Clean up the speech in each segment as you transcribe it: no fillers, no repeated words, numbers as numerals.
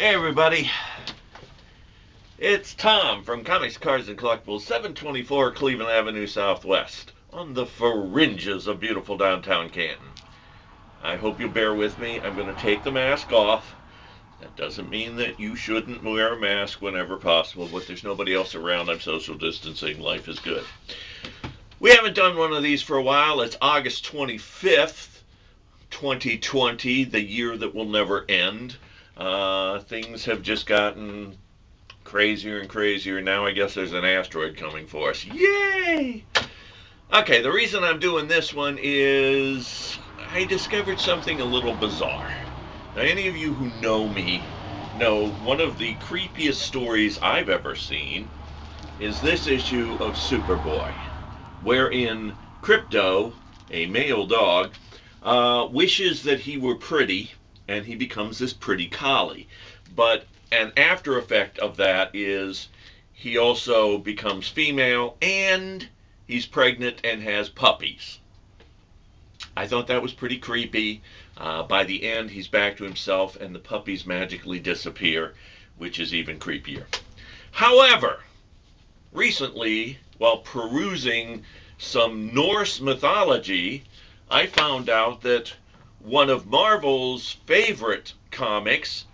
Hey everybody, it's Tom from Comics, Cards, and Collectibles, 724 Cleveland Avenue Southwest, on the fringes of beautiful downtown Canton. I hope you'll bear with me. I'm going to take the mask off. That doesn't mean that you shouldn't wear a mask whenever possible, but there's nobody else around. I'm social distancing. Life is good. We haven't done one of these for a while. It's August 25th, 2020, the year that will never end. Things have just gotten crazier and crazier. Now I guess there's an asteroid coming for us. Yay! Okay, the reason I'm doing this one is I discovered something a little bizarre. Now, any of you who know me know one of the creepiest stories I've ever seen is this issue of Superboy, wherein Crypto, a male dog, wishes that he were pretty, and he becomes this pretty collie. But an after effect of that is he also becomes female, and he's pregnant and has puppies. I thought that was pretty creepy. By the end, he's back to himself, and the puppies magically disappear, which is even creepier. However, recently, while perusing some Norse mythology, I found out that one of Marvel's favorite comics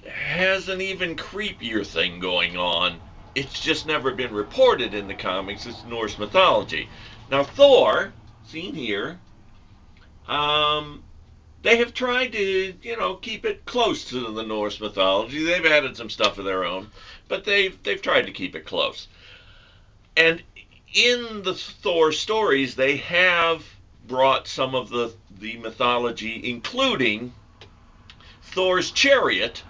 has an even creepier thing going on. It's just never been reported in the comics. It's Norse mythology. Now, Thor, seen here, they have tried to, keep it close to the Norse mythology. They've added some stuff of their own, but they've tried to keep it close. And in the Thor stories, they have brought some of the mythology, including Thor's chariot,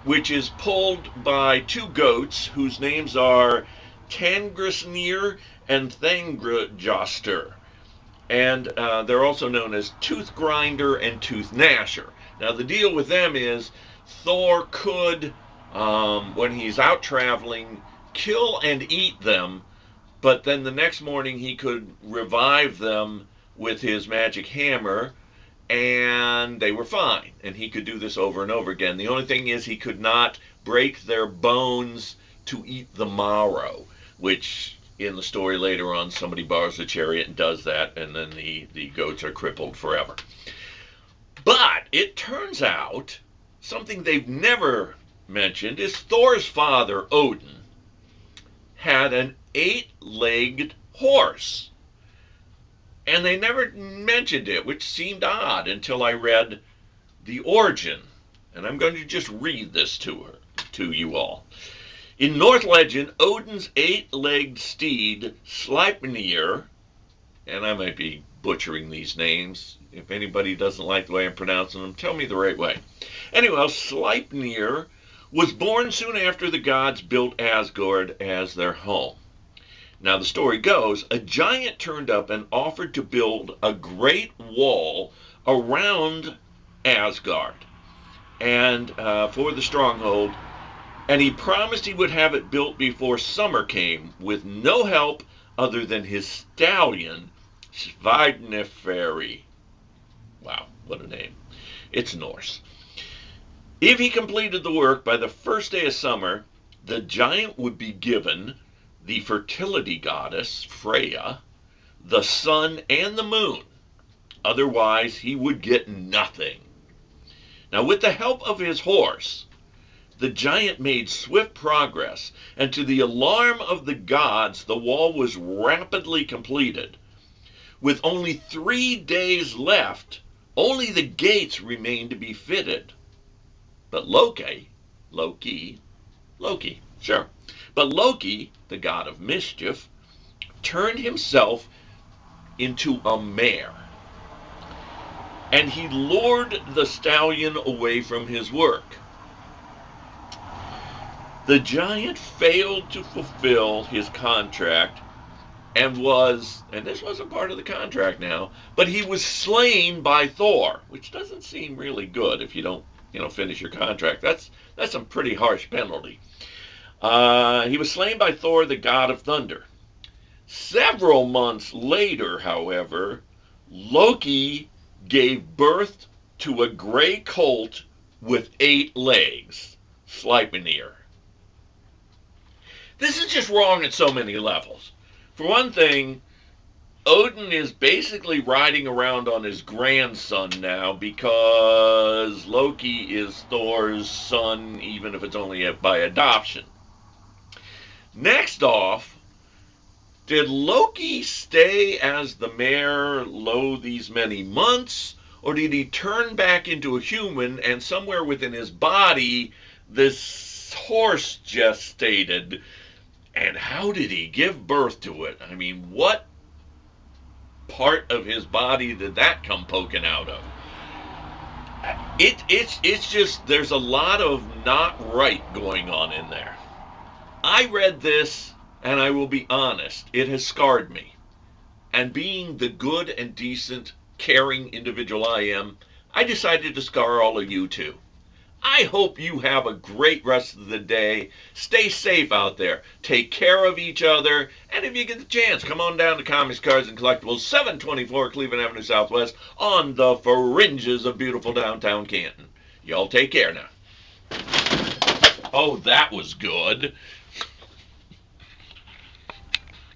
which is pulled by two goats whose names are Tangrisnir and Thangrajoster. And they're also known as Tooth Grinder and Tooth Gnasher. Now, the deal with them is Thor could, when he's out traveling, kill and eat them, but then the next morning he could revive them with his magic hammer, and they were fine. And he could do this over and over again. The only thing is he could not break their bones to eat the marrow, which in the story later on, somebody borrows a chariot and does that, and then the goats are crippled forever. But it turns out something they've never mentioned is Thor's father, Odin, had an 8-legged horse. And they never mentioned it, which seemed odd until I read the origin. And I'm going to just read this to you all. In Norse legend, Odin's 8-legged steed, Sleipnir, and I might be butchering these names. If anybody doesn't like the way I'm pronouncing them, tell me the right way. Anyway, Sleipnir was born soon after the gods built Asgard as their home. Now, the story goes, a giant turned up and offered to build a great wall around Asgard and for the stronghold, and he promised he would have it built before summer came with no help other than his stallion, Svagneferi. Wow, what a name. It's Norse. If he completed the work by the first day of summer, the giant would be given the fertility goddess, Freya, the sun, and the moon. Otherwise, he would get nothing. Now, with the help of his horse, the giant made swift progress, and to the alarm of the gods, the wall was rapidly completed. With only 3 days left, only the gates remained to be fitted. But Loki, sure. But Loki, the god of mischief, turned himself into a mare, and he lured the stallion away from his work. The giant failed to fulfill his contract and this wasn't part of the contract now, but he was slain by Thor, which doesn't seem really good if you don't, finish your contract. That's a pretty harsh penalty. He was slain by Thor, the god of thunder. Several months later, however, Loki gave birth to a gray colt with 8 legs. Sleipnir. This is just wrong at so many levels. For one thing, Odin is basically riding around on his grandson now because Loki is Thor's son, even if it's only by adoption. Next off, did Loki stay as the mare lo these many months, or did he turn back into a human and somewhere within his body this horse gestated? And how did he give birth to it? I mean, what part of his body did that come poking out of? It's just, there's a lot of not right going on in there. I read this, and I will be honest, it has scarred me. And being the good and decent, caring individual I am, I decided to scar all of you too. I hope you have a great rest of the day. Stay safe out there. Take care of each other. And if you get the chance, come on down to Comics, Cards, and Collectibles, 724 Cleveland Avenue Southwest, on the fringes of beautiful downtown Canton. Y'all take care now. Oh, that was good.